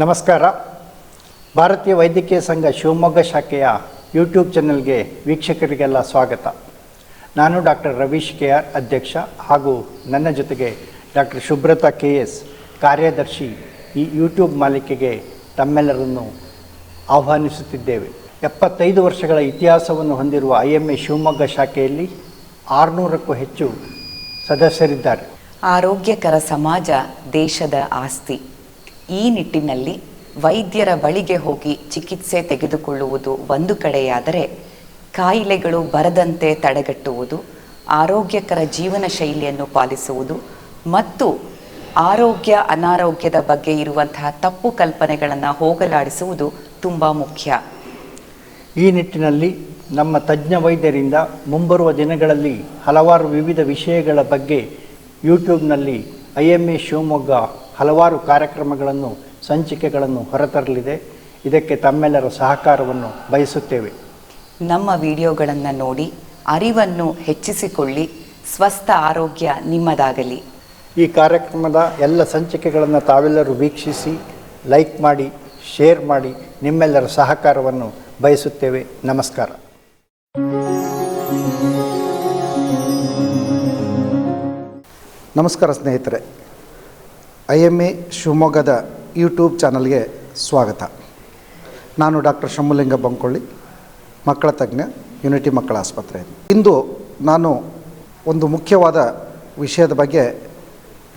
ನಮಸ್ಕಾರ. ಭಾರತೀಯ ವೈದ್ಯಕೀಯ ಸಂಘ ಶಿವಮೊಗ್ಗ ಶಾಖೆಯ ಯೂಟ್ಯೂಬ್ ಚಾನೆಲ್ಗೆ ವೀಕ್ಷಕರಿಗೆಲ್ಲ ಸ್ವಾಗತ. ನಾನು ಡಾಕ್ಟರ್ ರವೀಶ್ KR ಅಧ್ಯಕ್ಷ ಹಾಗೂ ನನ್ನ ಜೊತೆಗೆ ಡಾಕ್ಟರ್ ಶುಭ್ರತಾ KS ಕಾರ್ಯದರ್ಶಿ ಈ ಯೂಟ್ಯೂಬ್ ಮಾಲಿಕೆಗೆ ತಮ್ಮೆಲ್ಲರನ್ನು ಆಹ್ವಾನಿಸುತ್ತಿದ್ದೇವೆ. 75 ವರ್ಷಗಳ ಇತಿಹಾಸವನ್ನು ಹೊಂದಿರುವ IMA ಶಿವಮೊಗ್ಗ ಶಾಖೆಯಲ್ಲಿ 600ಕ್ಕೂ ಹೆಚ್ಚು ಸದಸ್ಯರಿದ್ದಾರೆ. ಆರೋಗ್ಯಕರ ಸಮಾಜ ದೇಶದ ಆಸ್ತಿ. ಈ ನಿಟ್ಟಿನಲ್ಲಿ ವೈದ್ಯರ ಬಳಿಗೆ ಹೋಗಿ ಚಿಕಿತ್ಸೆ ತೆಗೆದುಕೊಳ್ಳುವುದು ಒಂದು ಕಡೆಯಾದರೆ, ಕಾಯಿಲೆಗಳು ಬರದಂತೆ ತಡೆಗಟ್ಟುವುದು, ಆರೋಗ್ಯಕರ ಜೀವನ ಶೈಲಿಯನ್ನು ಪಾಲಿಸುವುದು ಮತ್ತು ಆರೋಗ್ಯ ಅನಾರೋಗ್ಯದ ಬಗ್ಗೆ ಇರುವಂತಹ ತಪ್ಪು ಕಲ್ಪನೆಗಳನ್ನು ಹೋಗಲಾಡಿಸುವುದು ತುಂಬ ಮುಖ್ಯ. ಈ ನಿಟ್ಟಿನಲ್ಲಿ ನಮ್ಮ ತಜ್ಞ ವೈದ್ಯರಿಂದ ಮುಂಬರುವ ದಿನಗಳಲ್ಲಿ ಹಲವಾರು ವಿವಿಧ ವಿಷಯಗಳ ಬಗ್ಗೆ ಯೂಟ್ಯೂಬ್ನಲ್ಲಿ IMA ಶಿವಮೊಗ್ಗ ಹಲವಾರು ಕಾರ್ಯಕ್ರಮಗಳನ್ನು ಸಂಚಿಕೆಗಳನ್ನು ಹೊರತರಲಿದೆ. ಇದಕ್ಕೆ ತಮ್ಮೆಲ್ಲರ ಸಹಕಾರವನ್ನು ಬಯಸುತ್ತೇವೆ. ನಮ್ಮ ವಿಡಿಯೋಗಳನ್ನು ನೋಡಿ ಅರಿವನ್ನು ಹೆಚ್ಚಿಸಿಕೊಳ್ಳಿ. ಸ್ವಸ್ಥ ಆರೋಗ್ಯ ನಿಮ್ಮದಾಗಲಿ. ಈ ಕಾರ್ಯಕ್ರಮದ ಎಲ್ಲ ಸಂಚಿಕೆಗಳನ್ನು ತಾವೆಲ್ಲರೂ ವೀಕ್ಷಿಸಿ, ಲೈಕ್ ಮಾಡಿ, ಶೇರ್ ಮಾಡಿ, ನಿಮ್ಮೆಲ್ಲರ ಸಹಕಾರವನ್ನು ಬಯಸುತ್ತೇವೆ. ನಮಸ್ಕಾರ. ನಮಸ್ಕಾರ ಸ್ನೇಹಿತರೆ, IMA ಶಿವಮೊಗ್ಗದ ಯೂಟ್ಯೂಬ್ ಚಾನಲ್ಗೆ ಸ್ವಾಗತ. ನಾನು ಡಾಕ್ಟರ್ ಶಂಭುಲಿಂಗ ಬಂಕೊಳ್ಳಿ, ಮಕ್ಕಳ ತಜ್ಞ, ಯುನಿಟಿ ಮಕ್ಕಳ ಆಸ್ಪತ್ರೆ. ಇಂದು ನಾನು ಒಂದು ಮುಖ್ಯವಾದ ವಿಷಯದ ಬಗ್ಗೆ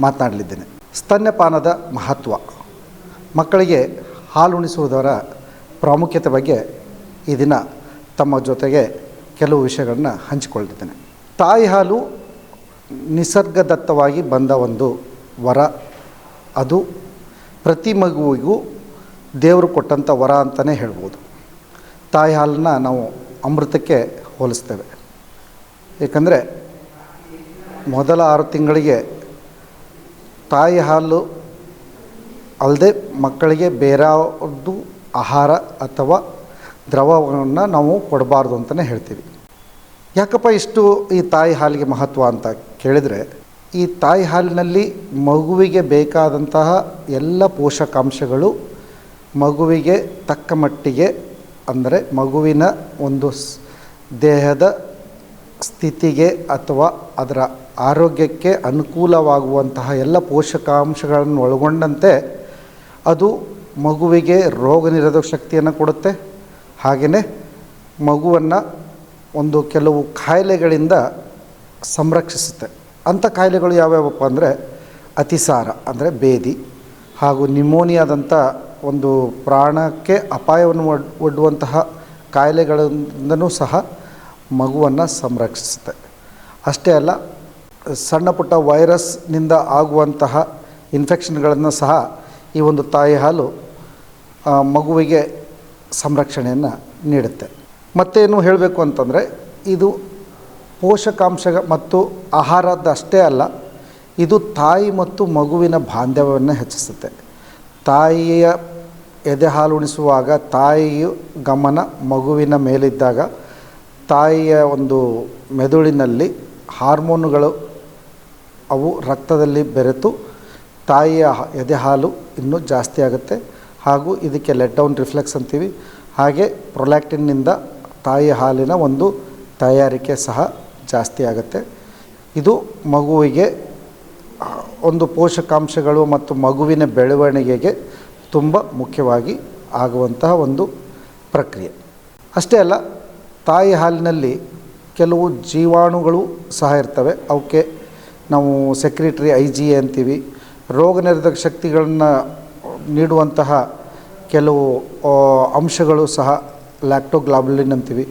ಮಾತನಾಡಲಿದ್ದೇನೆ. ಸ್ತನ್ಯಪಾನದ ಮಹತ್ವ, ಮಕ್ಕಳಿಗೆ ಹಾಲುಣಿಸುವುದರ ಪ್ರಾಮುಖ್ಯತೆ ಬಗ್ಗೆ ಈ ದಿನ ತಮ್ಮ ಜೊತೆಗೆ ಕೆಲವು ವಿಷಯಗಳನ್ನು ಹಂಚಿಕೊಳ್ಳಿದ್ದೇನೆ. ತಾಯಿ ಹಾಲು ನಿಸರ್ಗದತ್ತವಾಗಿ ಬಂದ ಒಂದು ವರ. ಅದು ಪ್ರತಿ ಮಗುವಿಗೂ ದೇವರು ಕೊಟ್ಟಂಥ ವರ ಅಂತಲೇ ಹೇಳ್ಬೋದು. ತಾಯಿ ಹಾಲನ್ನು ನಾವು ಅಮೃತಕ್ಕೆ ಹೋಲಿಸ್ತೇವೆ. ಏಕೆಂದರೆ ಮೊದಲ 6 ತಿಂಗಳಿಗೆ ತಾಯಿ ಹಾಲು ಅಲ್ಲದೆ ಮಕ್ಕಳಿಗೆ ಬೇರೆಯದು ಆಹಾರ ಅಥವಾ ದ್ರವವನ್ನು ನಾವು ಕೊಡಬಾರ್ದು ಅಂತಲೇ ಹೇಳ್ತೀವಿ. ಯಾಕಪ್ಪ ಇಷ್ಟು ಈ ತಾಯಿ ಹಾಲಿಗೆ ಮಹತ್ವ ಅಂತ ಕೇಳಿದರೆ, ಈ ತಾಯಿ ಹಾಲಿನಲ್ಲಿ ಮಗುವಿಗೆ ಬೇಕಾದಂತಹ ಎಲ್ಲ ಪೋಷಕಾಂಶಗಳು ಮಗುವಿಗೆ ತಕ್ಕ ಮಟ್ಟಿಗೆ, ಅಂದರೆ ಮಗುವಿನ ಒಂದು ದೇಹದ ಸ್ಥಿತಿಗೆ ಅಥವಾ ಅದರ ಆರೋಗ್ಯಕ್ಕೆ ಅನುಕೂಲವಾಗುವಂತಹ ಎಲ್ಲ ಪೋಷಕಾಂಶಗಳನ್ನು ಒಳಗೊಂಡಂತೆ ಅದು ಮಗುವಿಗೆ ರೋಗ ನಿರೋಧಕ ಶಕ್ತಿಯನ್ನು ಕೊಡುತ್ತೆ. ಹಾಗೆಯೇ ಮಗುವನ್ನು ಒಂದು ಕೆಲವು ಕಾಯಿಲೆಗಳಿಂದ ಸಂರಕ್ಷಿಸುತ್ತೆ. ಅಂಥ ಕಾಯಿಲೆಗಳು ಯಾವ್ಯಾವಪ್ಪ ಅಂದರೆ ಅತಿಸಾರ ಅಂದರೆ ಬೇದಿ, ಹಾಗೂ ನಿಮೋನಿಯಾದಂಥ ಒಂದು ಪ್ರಾಣಕ್ಕೆ ಅಪಾಯವನ್ನು ಒಡ್ಡುವಂತಹ ಕಾಯಿಲೆಗಳಿಂದನೂ ಸಹ ಮಗುವನ್ನು ಸಂರಕ್ಷಿಸುತ್ತೆ. ಅಷ್ಟೇ ಅಲ್ಲ, ಸಣ್ಣ ಪುಟ್ಟ ವೈರಸ್ನಿಂದ ಆಗುವಂತಹ ಇನ್ಫೆಕ್ಷನ್ಗಳನ್ನು ಸಹ ಈ ಒಂದು ತಾಯಿ ಹಾಲು ಮಗುವಿಗೆ ಸಂರಕ್ಷಣೆಯನ್ನು ನೀಡುತ್ತೆ. ಮತ್ತೇನು ಹೇಳಬೇಕು ಅಂತಂದರೆ, ಇದು ಪೋಷಕಾಂಶ ಮತ್ತು ಆಹಾರದಷ್ಟೇ ಅಲ್ಲ, ಇದು ತಾಯಿ ಮತ್ತು ಮಗುವಿನ ಬಾಂಧವ್ಯವನ್ನು ಹೆಚ್ಚಿಸುತ್ತೆ. ತಾಯಿಯ ಎದೆ ಹಾಲು ಉಣಿಸುವಾಗ ತಾಯಿಯ ಗಮನ ಮಗುವಿನ ಮೇಲಿದ್ದಾಗ ತಾಯಿಯ ಒಂದು ಮೆದುಳಿನಲ್ಲಿ ಹಾರ್ಮೋನುಗಳು ಅವು ರಕ್ತದಲ್ಲಿ ಬೆರೆತು ತಾಯಿಯ ಎದೆ ಹಾಲು ಇನ್ನೂ ಜಾಸ್ತಿ ಆಗುತ್ತೆ. ಹಾಗೂ ಇದಕ್ಕೆ ಲೆಟ್ ಡೌನ್ ರಿಫ್ಲೆಕ್ಸ್ ಅಂತೀವಿ. ಹಾಗೆ ಪ್ರೊಲ್ಯಾಕ್ಟಿನ್ನಿಂದ ತಾಯಿಯ ಹಾಲಿನ ಒಂದು ತಯಾರಿಕೆ ಸಹ ಜಾಸ್ತಿ ಆಗುತ್ತೆ. ಇದು ಮಗುವಿಗೆ ಒಂದು ಪೋಷಕಾಂಶಗಳು ಮತ್ತು ಮಗುವಿನ ಬೆಳವಣಿಗೆಗೆ ತುಂಬ ಮುಖ್ಯವಾಗಿ ಆಗುವಂತಹ ಒಂದು ಪ್ರಕ್ರಿಯೆ. ಅಷ್ಟೇ ಅಲ್ಲ, ತಾಯಿ ಹಾಲಿನಲ್ಲಿ ಕೆಲವು ಜೀವಾಣುಗಳು ಸಹ ಇರ್ತವೆ. ಅವಕ್ಕೆ ನಾವು ಸೆಕ್ರಿಟರಿ IgA ಅಂತೀವಿ. ರೋಗ ನಿರೋಧಕ ಶಕ್ತಿಗಳನ್ನು ನೀಡುವಂತಹ ಕೆಲವು ಅಂಶಗಳು ಸಹ ಲ್ಯಾಕ್ಟೋಗ್ಲಾಬುಲಿನ್ ಅಂತೀವಿ.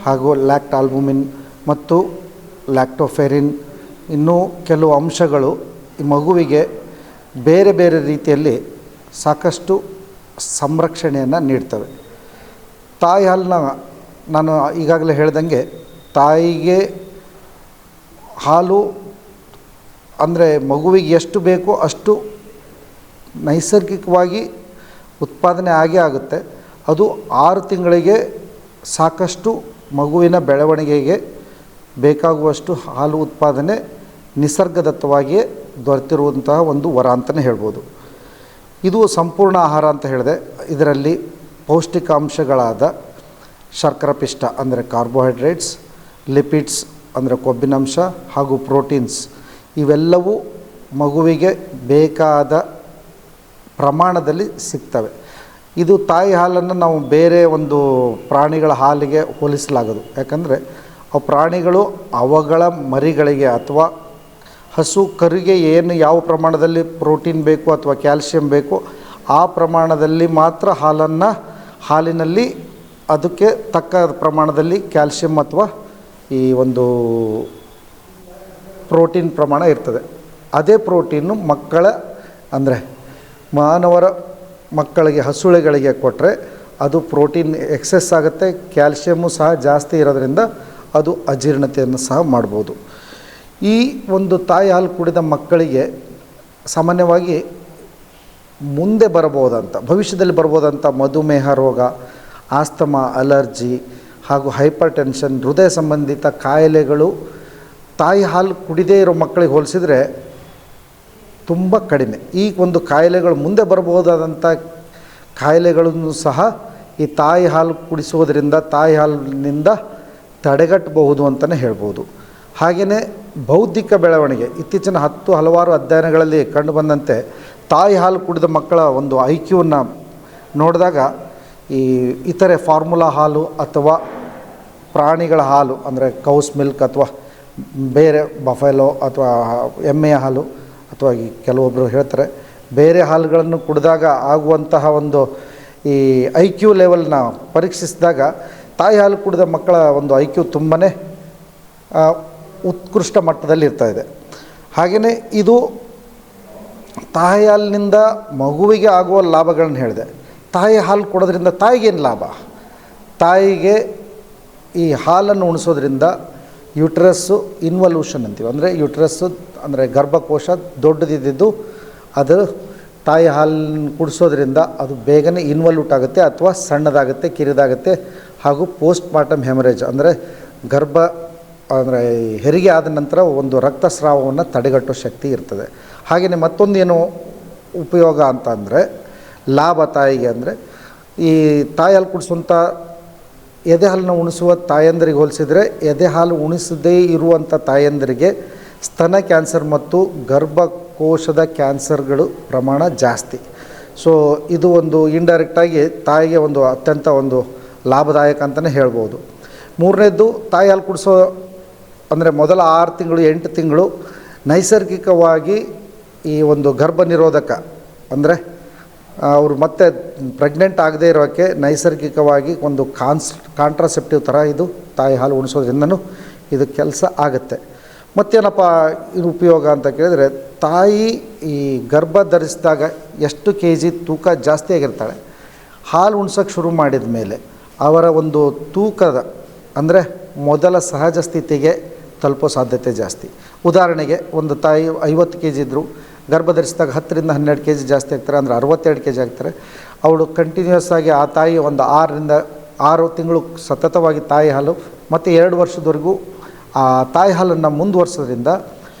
ಹಾಗೂ ಲ್ಯಾಕ್ಟಾಲ್ಬುಮಿನ್ ಮತ್ತು ಲ್ಯಾಕ್ಟೋಫೆರಿನ್, ಇನ್ನೂ ಕೆಲವು ಅಂಶಗಳು ಈ ಮಗುವಿಗೆ ಬೇರೆ ಬೇರೆ ರೀತಿಯಲ್ಲಿ ಸಾಕಷ್ಟು ಸಂರಕ್ಷಣೆಯನ್ನು ನೀಡ್ತವೆ. ತಾಯಿ ಹಾಲನ್ನ ನಾನು ಈಗಾಗಲೇ ಹೇಳ್ದಂಗೆ, ತಾಯಿಗೆ ಹಾಲು ಅಂದರೆ ಮಗುವಿಗೆ ಎಷ್ಟು ಬೇಕೋ ಅಷ್ಟು ನೈಸರ್ಗಿಕವಾಗಿ ಉತ್ಪಾದನೆ ಆಗೇ ಆಗುತ್ತೆ. ಅದು 6 ತಿಂಗಳಿಗೆ ಸಾಕಷ್ಟು ಮಗುವಿನ ಬೆಳವಣಿಗೆಗೆ ಬೇಕಾಗುವಷ್ಟು ಹಾಲು ಉತ್ಪಾದನೆ ನಿಸರ್ಗದತ್ತವಾಗಿಯೇ ದೊರೆತಿರುವಂತಹ ಒಂದು ವರ ಅಂತಲೇ ಹೇಳ್ಬೋದು. ಇದು ಸಂಪೂರ್ಣ ಆಹಾರ ಅಂತ ಹೇಳಿದೆ. ಇದರಲ್ಲಿ ಪೌಷ್ಟಿಕಾಂಶಗಳಾದ ಶರ್ಕರ ಪಿಷ್ಟ ಅಂದರೆ ಕಾರ್ಬೋಹೈಡ್ರೇಟ್ಸ್, ಲಿಪಿಡ್ಸ್ ಅಂದರೆ ಕೊಬ್ಬಿನಂಶ ಹಾಗೂ ಪ್ರೋಟೀನ್ಸ್ ಇವೆಲ್ಲವೂ ಮಗುವಿಗೆ ಬೇಕಾದ ಪ್ರಮಾಣದಲ್ಲಿ ಸಿಗ್ತವೆ. ಇದು ತಾಯಿ ಹಾಲನ್ನು ನಾವು ಬೇರೆ ಒಂದು ಪ್ರಾಣಿಗಳ ಹಾಲಿಗೆ ಹೋಲಿಸಲಾಗದು. ಯಾಕಂದರೆ ಆ ಪ್ರಾಣಿಗಳು ಅವುಗಳ ಮರಿಗಳಿಗೆ ಅಥವಾ ಹಸು ಕರುಗೆ ಏನು ಯಾವ ಪ್ರಮಾಣದಲ್ಲಿ ಪ್ರೋಟೀನ್ ಬೇಕು ಅಥವಾ ಕ್ಯಾಲ್ಶಿಯಂ ಬೇಕು ಆ ಪ್ರಮಾಣದಲ್ಲಿ ಮಾತ್ರ ಹಾಲಿನಲ್ಲಿ ಅದಕ್ಕೆ ತಕ್ಕ ಪ್ರಮಾಣದಲ್ಲಿ ಕ್ಯಾಲ್ಶಿಯಂ ಅಥವಾ ಈ ಒಂದು ಪ್ರೋಟೀನ್ ಪ್ರಮಾಣ ಇರ್ತದೆ. ಅದೇ ಪ್ರೋಟೀನು ಅಂದರೆ ಮಾನವರ ಮಕ್ಕಳಿಗೆ ಹಸುಳೆಗಳಿಗೆ ಕೊಟ್ಟರೆ ಅದು ಪ್ರೋಟೀನ್ ಎಕ್ಸೆಸ್ ಆಗುತ್ತೆ. ಕ್ಯಾಲ್ಶಿಯಮ್ಮು ಸಹ ಜಾಸ್ತಿ ಇರೋದರಿಂದ ಅದು ಅಜೀರ್ಣತೆಯನ್ನು ಸಹ ಮಾಡ್ಬೋದು. ಈ ಒಂದು ತಾಯಿ ಹಾಲು ಕುಡಿದ ಮಕ್ಕಳಿಗೆ ಸಾಮಾನ್ಯವಾಗಿ ಮುಂದೆ ಭವಿಷ್ಯದಲ್ಲಿ ಬರ್ಬೋದಂಥ ಮಧುಮೇಹ ರೋಗ, ಆಸ್ತಮಾ, ಅಲರ್ಜಿ ಹಾಗೂ ಹೈಪರ್ ಟೆನ್ಷನ್, ಹೃದಯ ಸಂಬಂಧಿತ ಕಾಯಿಲೆಗಳು ತಾಯಿ ಹಾಲು ಕುಡಿದೇ ಇರೋ ಮಕ್ಕಳಿಗೆ ಹೋಲಿಸಿದರೆ ತುಂಬ ಕಡಿಮೆ. ಈ ಒಂದು ಕಾಯಿಲೆಗಳು ಮುಂದೆ ಬರ್ಬೋದಾದಂಥ ಕಾಯಿಲೆಗಳನ್ನು ಸಹ ಈ ತಾಯಿ ಹಾಲು ಕುಡಿಸೋದ್ರಿಂದ, ತಾಯಿ ಹಾಲಿನಿಂದ ತಡೆಗಟ್ಟಬಹುದು ಅಂತಲೇ ಹೇಳ್ಬೋದು. ಹಾಗೆಯೇ ಬೌದ್ಧಿಕ ಬೆಳವಣಿಗೆ ಇತ್ತೀಚಿನ ಹಲವಾರು ಅಧ್ಯಯನಗಳಲ್ಲಿ ಕಂಡುಬಂದಂತೆ ತಾಯಿ ಹಾಲು ಕುಡಿದ ಮಕ್ಕಳ ಒಂದು IQವನ್ನು ನೋಡಿದಾಗ ಈ ಇತರೆ ಫಾರ್ಮುಲಾ ಹಾಲು ಅಥವಾ ಪ್ರಾಣಿಗಳ ಹಾಲು ಅಂದರೆ ಕೌಸ್ ಮಿಲ್ಕ್ ಅಥವಾ ಬೇರೆ ಬಫೆಲೋ ಅಥವಾ ಎಮ್ಮೆಯ ಹಾಲು ಅಥವಾ ಈ ಕೆಲವೊಬ್ಬರು ಹೇಳ್ತಾರೆ ಬೇರೆ ಹಾಲುಗಳನ್ನು ಕುಡಿದಾಗ ಆಗುವಂತಹ ಒಂದು ಈ IQ ಲೆವೆಲ್ನ ಪರೀಕ್ಷಿಸಿದಾಗ ತಾಯಿ ಹಾಲು ಕುಡಿದ ಮಕ್ಕಳ ಒಂದು IQ ತುಂಬಾ ಉತ್ಕೃಷ್ಟ ಮಟ್ಟದಲ್ಲಿ ಇರ್ತಾಯಿದೆ. ಹಾಗೆಯೇ ಇದು ತಾಯಿ ಹಾಲಿನಿಂದ ಮಗುವಿಗೆ ಆಗುವ ಲಾಭಗಳನ್ನು ಹೇಳಿದೆ. ತಾಯಿ ಹಾಲು ಕೊಡೋದ್ರಿಂದ ತಾಯಿಗೇನು ಲಾಭ? ತಾಯಿಗೆ ಈ ಹಾಲನ್ನು ಉಣಿಸೋದ್ರಿಂದ ಯುಟ್ರಸ್ಸು ಇನ್ವಲ್ಯೂಷನ್ ಅಂತೀವಿ. ಅಂದರೆ ಯುಟ್ರಸ್ಸು ಅಂದರೆ ಗರ್ಭಕೋಶ ದೊಡ್ಡದಿದ್ದು ಅದು ತಾಯಿ ಹಾಲನ್ನು ಕುಡಿಸೋದ್ರಿಂದ ಅದು ಬೇಗನೆ ಇನ್ವಲ್ಯೂಟ್ ಆಗುತ್ತೆ ಅಥವಾ ಸಣ್ಣದಾಗುತ್ತೆ, ಕಿರಿದಾಗುತ್ತೆ. ಹಾಗೂ ಪೋಸ್ಟ್ ಮಾರ್ಟಮ್ ಹೆಮರೇಜ್ ಅಂದರೆ ಹೆರಿಗೆ ಆದ ನಂತರ ಒಂದು ರಕ್ತಸ್ರಾವವನ್ನು ತಡೆಗಟ್ಟೋ ಶಕ್ತಿ ಇರ್ತದೆ. ಹಾಗೆಯೇ ಮತ್ತೊಂದು ಏನು ಉಪಯೋಗ ಅಂತ ಅಂದರೆ ಲಾಭ ತಾಯಿಗೆ ಅಂದರೆ ಈ ತಾಯಿ ಹಾಲು ಕುಡಿಸುವಂಥ ಎದೆ ಹಾಲನ್ನು ಉಣಿಸುವ ತಾಯಂದರಿಗೆ ಹೋಲಿಸಿದರೆ ಎದೆ ಹಾಲು ಉಣಿಸದೇ ಇರುವಂಥ ತಾಯಂದರಿಗೆ ಸ್ತನ ಕ್ಯಾನ್ಸರ್ ಮತ್ತು ಗರ್ಭಕೋಶದ ಕ್ಯಾನ್ಸರ್ಗಳು ಪ್ರಮಾಣ ಜಾಸ್ತಿ. ಸೊ ಇದು ಒಂದು ಇಂಡೈರೆಕ್ಟಾಗಿ ತಾಯಿಗೆ ಒಂದು ಅತ್ಯಂತ ಒಂದು ಲಾಭದಾಯಕ ಅಂತಲೇ ಹೇಳ್ಬೋದು. ಮೂರನೇದ್ದು ತಾಯಿ ಹಾಲು ಕುಡಿಸೋ ಅಂದರೆ ಮೊದಲ 6 ತಿಂಗಳು 8 ತಿಂಗಳು ನೈಸರ್ಗಿಕವಾಗಿ ಈ ಒಂದು ಗರ್ಭ ನಿರೋಧಕ ಅಂದರೆ ಅವರು ಮತ್ತೆ ಪ್ರೆಗ್ನೆಂಟ್ ಆಗದೇ ಇರೋಕ್ಕೆ ನೈಸರ್ಗಿಕವಾಗಿ ಒಂದು ಕಾಂಟ್ರಾಸೆಪ್ಟಿವ್ ಥರ ಇದು ತಾಯಿ ಹಾಲು ಉಣಿಸೋದ್ರಿಂದನೂ ಇದು ಕೆಲಸ ಆಗುತ್ತೆ. ಮತ್ತೇನಪ್ಪ ಇದು ಉಪಯೋಗ ಅಂತ ಕೇಳಿದರೆ ತಾಯಿ ಈ ಗರ್ಭ ಧರಿಸಿದಾಗ ಎಷ್ಟು kg ತೂಕ ಜಾಸ್ತಿ ಆಗಿರ್ತಾಳೆ, ಹಾಲು ಉಣ್ಸೋಕ್ಕೆ ಶುರು ಮಾಡಿದ ಮೇಲೆ ಅವರ ಒಂದು ತೂಕದ ಅಂದರೆ ಮೊದಲ ಸಹಜ ಸ್ಥಿತಿಗೆ ತಲುಪೋ ಸಾಧ್ಯತೆ ಜಾಸ್ತಿ. ಉದಾಹರಣೆಗೆ ಒಂದು ತಾಯಿ 50 kg ಇದ್ದರು, ಗರ್ಭ ಧರಿಸಿದಾಗ 10 ರಿಂದ 12 kg ಜಾಸ್ತಿ ಆಗ್ತಾರೆ, ಅಂದರೆ 62 kg ಆಗ್ತಾರೆ. ಅವಳು ಕಂಟಿನ್ಯೂಸ್ ಆಗಿ ಆ ತಾಯಿ ಒಂದು 6 ರಿಂದ 6 ತಿಂಗಳು ಸತತವಾಗಿ ತಾಯಿ ಹಾಲು ಮತ್ತು 2 ವರ್ಷದವರೆಗೂ ಆ ತಾಯಿ ಹಾಲನ್ನು ಮುಂದುವರ್ಸೋದ್ರಿಂದ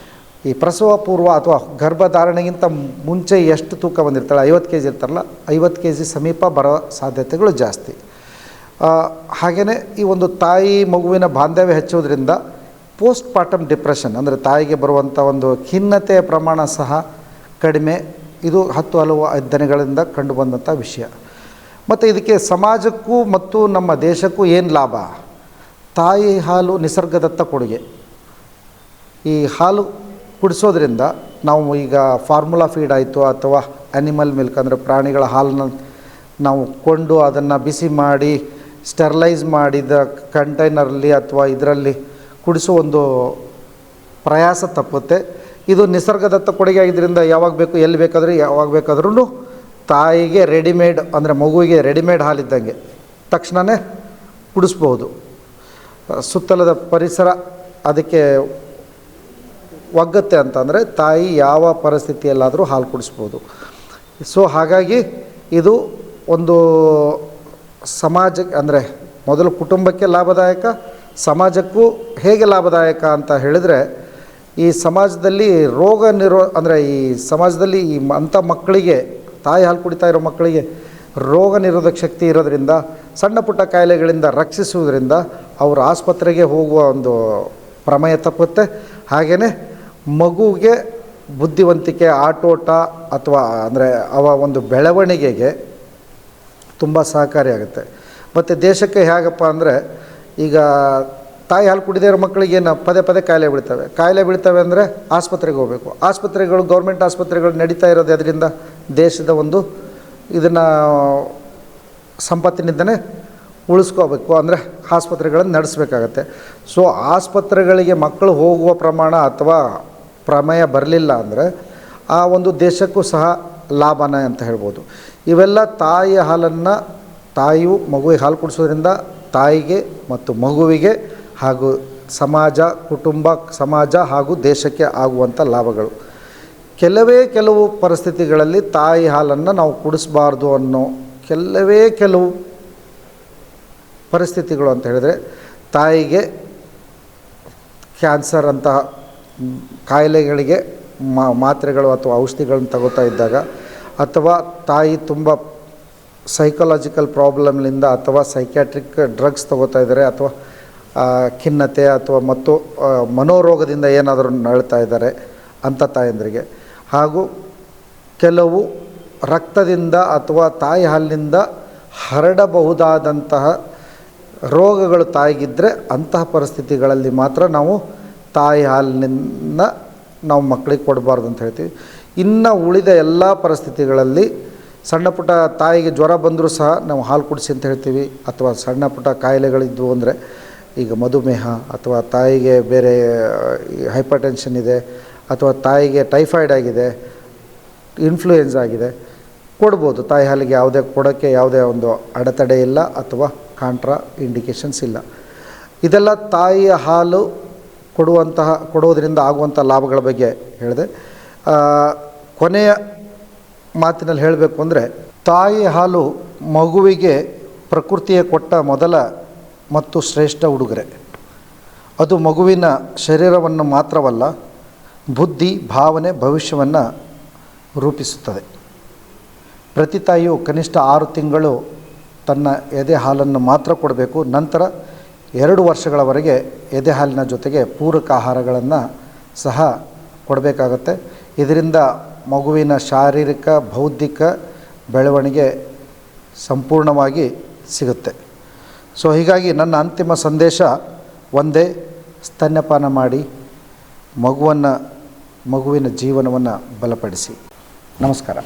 ಈ ಪ್ರಸವ ಪೂರ್ವ ಅಥವಾ ಗರ್ಭಧಾರಣೆಗಿಂತ ಮುಂಚೆ ಎಷ್ಟು ತೂಕ ಬಂದಿರ್ತಾಳೆ 50 kg ಇರ್ತಾರಲ್ಲ 50 kg ಸಮೀಪ ಬರೋ ಸಾಧ್ಯತೆಗಳು ಜಾಸ್ತಿ. ಹಾಗೆಯೇ ಈ ಒಂದು ತಾಯಿ ಮಗುವಿನ ಬಾಂಧವ್ಯ ಹೆಚ್ಚೋದ್ರಿಂದ ಪೋಸ್ಟ್ ಪಾರ್ಟಮ್ ಡಿಪ್ರೆಷನ್ ಅಂದರೆ ತಾಯಿಗೆ ಬರುವಂಥ ಒಂದು ಖಿನ್ನತೆಯ ಪ್ರಮಾಣ ಸಹ ಕಡಿಮೆ. ಇದು ಹಲವು ಅಧ್ಯಯನಗಳಿಂದ ಕಂಡುಬಂದಂಥ ವಿಷಯ. ಮತ್ತು ಇದಕ್ಕೆ ಸಮಾಜಕ್ಕೂ ಮತ್ತು ನಮ್ಮ ದೇಶಕ್ಕೂ ಏನು ಲಾಭ? ತಾಯಿ ಹಾಲು ನಿಸರ್ಗದತ್ತ ಕೊಡುಗೆ. ಈ ಹಾಲು ಕುಡಿಸೋದ್ರಿಂದ ನಾವು ಈಗ ಫಾರ್ಮುಲಾ ಫೀಡ್ ಆಯಿತು ಅಥವಾ ಆ್ಯನಿಮಲ್ ಮಿಲ್ಕ್ ಅಂದರೆ ಪ್ರಾಣಿಗಳ ಹಾಲನ್ನು ನಾವು ಕೊಂಡು ಅದನ್ನು ಬಿಸಿ ಮಾಡಿ ಸ್ಟೆರ್ಲೈಸ್ ಮಾಡಿದ ಕಂಟೈನರಲ್ಲಿ ಅಥವಾ ಇದರಲ್ಲಿ ಕುಡಿಸೋ ಒಂದು ಪ್ರಯಾಸ ತಪ್ಪುತ್ತೆ. ಇದು ನಿಸರ್ಗದತ್ತ ಕೊಡುಗೆ ಆಗಿದ್ದರಿಂದ ಯಾವಾಗ ಬೇಕು ಎಲ್ಲಿ ಬೇಕಾದರೂ ಯಾವಾಗ ಬೇಕಾದ್ರೂ ತಾಯಿಗೆ ರೆಡಿಮೇಡ್ ಅಂದರೆ ಮಗುವಿಗೆ ರೆಡಿಮೇಡ್ ಹಾಲಿದ್ದಂಗೆ ತಕ್ಷಣವೇ ಕುಡಿಸ್ಬೋದು. ಸುತ್ತಲದ ಪರಿಸರ ಅದಕ್ಕೆ ಒಗ್ಗತ್ತೆ ಅಂತಂದರೆ ತಾಯಿ ಯಾವ ಪರಿಸ್ಥಿತಿಯಲ್ಲಾದರೂ ಹಾಲು ಕುಡಿಸ್ಬೋದು. ಸೊ ಹಾಗಾಗಿ ಇದು ಒಂದು ಸಮಾಜಕ್ಕೆ ಅಂದರೆ ಮೊದಲು ಕುಟುಂಬಕ್ಕೆ ಲಾಭದಾಯಕ, ಸಮಾಜಕ್ಕೂ ಹೇಗೆ ಲಾಭದಾಯಕ ಅಂತ ಹೇಳಿದರೆ ಈ ಸಮಾಜದಲ್ಲಿ ಅಂದರೆ ಈ ಸಮಾಜದಲ್ಲಿ ಅಂಥ ಮಕ್ಕಳಿಗೆ ತಾಯಿ ಹಾಲು ಕುಡಿತಾ ಇರೋ ಮಕ್ಕಳಿಗೆ ರೋಗ ನಿರೋಧಕ ಶಕ್ತಿ ಇರೋದರಿಂದ ಸಣ್ಣ ಪುಟ್ಟ ಕಾಯಿಲೆಗಳಿಂದ ರಕ್ಷಿಸುವುದರಿಂದ ಅವರು ಆಸ್ಪತ್ರೆಗೆ ಹೋಗುವ ಒಂದು ಪ್ರಮೇಯ ತಪ್ಪುತ್ತೆ. ಹಾಗೆಯೇ ಮಗುವಿಗೆ ಬುದ್ಧಿವಂತಿಕೆ, ಆಟೋಟ ಅಥವಾ ಅಂದರೆ ಅವ ಒಂದು ಬೆಳವಣಿಗೆಗೆ ತುಂಬ ಸಹಕಾರಿಯಾಗುತ್ತೆ. ಮತ್ತು ದೇಶಕ್ಕೆ ಹೇಗಪ್ಪ ಅಂದರೆ, ಈಗ ತಾಯಿ ಹಾಲು ಕುಡಿದೇ ಇರೋ ಮಕ್ಕಳಿಗೇನು ಪದೇ ಪದೇ ಕಾಯಿಲೆ ಬೀಳ್ತವೆ ಅಂದರೆ ಆಸ್ಪತ್ರೆಗೆ ಹೋಗಬೇಕು. ಆಸ್ಪತ್ರೆಗಳು, ಗೌರ್ಮೆಂಟ್ ಆಸ್ಪತ್ರೆಗಳು ನಡೀತಾ ಇರೋದು ಅದರಿಂದ ದೇಶದ ಒಂದು ಇದನ್ನು ಸಂಪತ್ತಿನಿಂದನೇ ಉಳಿಸ್ಕೋಬೇಕು, ಅಂದರೆ ಆಸ್ಪತ್ರೆಗಳನ್ನು ನಡೆಸಬೇಕಾಗತ್ತೆ. ಸೊ ಆಸ್ಪತ್ರೆಗಳಿಗೆ ಮಕ್ಕಳು ಹೋಗುವ ಪ್ರಮಾಣ ಅಥವಾ ಪ್ರಮೇಯ ಬರಲಿಲ್ಲ ಅಂದರೆ ಆ ಒಂದು ದೇಶಕ್ಕೂ ಸಹ ಲಾಭನೇ ಅಂತ ಹೇಳ್ಬೋದು. ಇವೆಲ್ಲ ತಾಯಿಯ ಹಾಲನ್ನು, ತಾಯಿಯು ಮಗುವಿಗೆ ಹಾಲು ಕುಡಿಸೋದ್ರಿಂದ ತಾಯಿಗೆ ಮತ್ತು ಮಗುವಿಗೆ ಹಾಗೂ ಸಮಾಜ, ಕುಟುಂಬ, ಸಮಾಜ ಹಾಗೂ ದೇಶಕ್ಕೆ ಆಗುವಂಥ ಲಾಭಗಳು. ಕೆಲವು ಪರಿಸ್ಥಿತಿಗಳಲ್ಲಿ ತಾಯಿ ಹಾಲನ್ನು ನಾವು ಕುಡಿಸಬಾರ್ದು ಅನ್ನೋ ಕೆಲವು ಪರಿಸ್ಥಿತಿಗಳು ಅಂತ ಹೇಳಿದರೆ, ತಾಯಿಗೆ ಕ್ಯಾನ್ಸರ್ ಅಂತಹ ಕಾಯಿಲೆಗಳಿಗೆ ಮಾತ್ರೆಗಳು ಅಥವಾ ಔಷಧಿಗಳನ್ನು ತಗೋತಾ ಇದ್ದಾಗ, ಅಥವಾ ತಾಯಿ ತುಂಬ ಸೈಕಲಾಜಿಕಲ್ ಪ್ರಾಬ್ಲಮ್ನಿಂದ ಅಥವಾ ಸೈಕ್ಯಾಟ್ರಿಕ್ ಡ್ರಗ್ಸ್ ತಗೋತಾ ಇದ್ದಾರೆ, ಅಥವಾ ಖಿನ್ನತೆ ಅಥವಾ ಮತ್ತು ಮನೋರೋಗದಿಂದ ಏನಾದರೂ ನರಳ್ತಾ ಇದ್ದಾರೆ ಅಂಥ ತಾಯಂದರಿಗೆ, ಹಾಗೂ ಕೆಲವು ರಕ್ತದಿಂದ ಅಥವಾ ತಾಯಿ ಹಾಲಿನಿಂದ ಹರಡಬಹುದಾದಂತಹ ರೋಗಗಳು ತಾಯಿಗಿದ್ದರೆ ಅಂತಹ ಪರಿಸ್ಥಿತಿಗಳಲ್ಲಿ ಮಾತ್ರ ನಾವು ತಾಯಿ ಹಾಲಿನಿಂದ ನಾವು ಮಕ್ಕಳಿಗೆ ಕೊಡಬಾರ್ದು ಅಂತ ಹೇಳ್ತೀವಿ. ಇನ್ನು ಉಳಿದ ಎಲ್ಲ ಪರಿಸ್ಥಿತಿಗಳಲ್ಲಿ ಸಣ್ಣ ಪುಟ್ಟ ತಾಯಿಗೆ ಜ್ವರ ಬಂದರೂ ಸಹ ನಾವು ಹಾಲು ಕುಡಿಸಿ ಅಂತ ಹೇಳ್ತೀವಿ. ಅಥವಾ ಸಣ್ಣ ಪುಟ್ಟ ಕಾಯಿಲೆಗಳಿದ್ವು ಅಂದರೆ, ಈಗ ಮಧುಮೇಹ, ಅಥವಾ ತಾಯಿಗೆ ಬೇರೆ ಹೈಪರ್ ಟೆನ್ಷನ್ ಇದೆ, ಅಥವಾ ತಾಯಿಗೆ ಟೈಫಾಯ್ಡ್ ಆಗಿದೆ, ಇನ್ಫ್ಲೂಯೆನ್ಸ್ ಆಗಿದೆ, ಕೊಡ್ಬೋದು. ತಾಯಿ ಹಾಲಿಗೆ ಯಾವುದೇ ಒಂದು ಅಡೆತಡೆ ಇಲ್ಲ ಅಥವಾ ಕಾಂಟ್ರಾ ಇಂಡಿಕೇಷನ್ಸ್ ಇಲ್ಲ. ಇದೆಲ್ಲ ತಾಯಿಯ ಹಾಲು ಕೊಡುವುದರಿಂದ ಆಗುವಂಥ ಲಾಭಗಳ ಬಗ್ಗೆ ಹೇಳಿದೆ. ಕೊನೆಯ ಮಾತಿನಲ್ಲಿ ಹೇಳಬೇಕು ಅಂದರೆ, ತಾಯಿ ಹಾಲು ಮಗುವಿಗೆ ಪ್ರಕೃತಿಯ ಕೊಟ್ಟ ಮೊದಲ ಮತ್ತು ಶ್ರೇಷ್ಠ ಉಡುಗೊರೆ. ಅದು ಮಗುವಿನ ಶರೀರವನ್ನು ಮಾತ್ರವಲ್ಲ, ಬುದ್ಧಿ, ಭಾವನೆ, ಭವಿಷ್ಯವನ್ನು ರೂಪಿಸುತ್ತದೆ. ಪ್ರತಿ ತಾಯಿಯು ಕನಿಷ್ಠ 6 ತಿಂಗಳು ತನ್ನ ಎದೆ ಹಾಲನ್ನು ಮಾತ್ರ ಕೊಡಬೇಕು. ನಂತರ 2 ವರ್ಷಗಳವರೆಗೆ ಎದೆ ಹಾಲಿನ ಜೊತೆಗೆ ಪೂರಕ ಆಹಾರಗಳನ್ನು ಸಹ ಕೊಡಬೇಕಾಗತ್ತೆ. ಇದರಿಂದ ಮಗುವಿನ ಶಾರೀರಿಕ, ಬೌದ್ಧಿಕ ಬೆಳವಣಿಗೆ ಸಂಪೂರ್ಣವಾಗಿ ಸಿಗುತ್ತೆ. ಸೊ ಹೀಗಾಗಿ ನನ್ನ ಅಂತಿಮ ಸಂದೇಶ ಒಂದೇ: ಸ್ತನ್ಯಪಾನ ಮಾಡಿ ಮಗುವಿನ ಜೀವನವನ್ನು ಬಲಪಡಿಸಿ. ನಮಸ್ಕಾರ.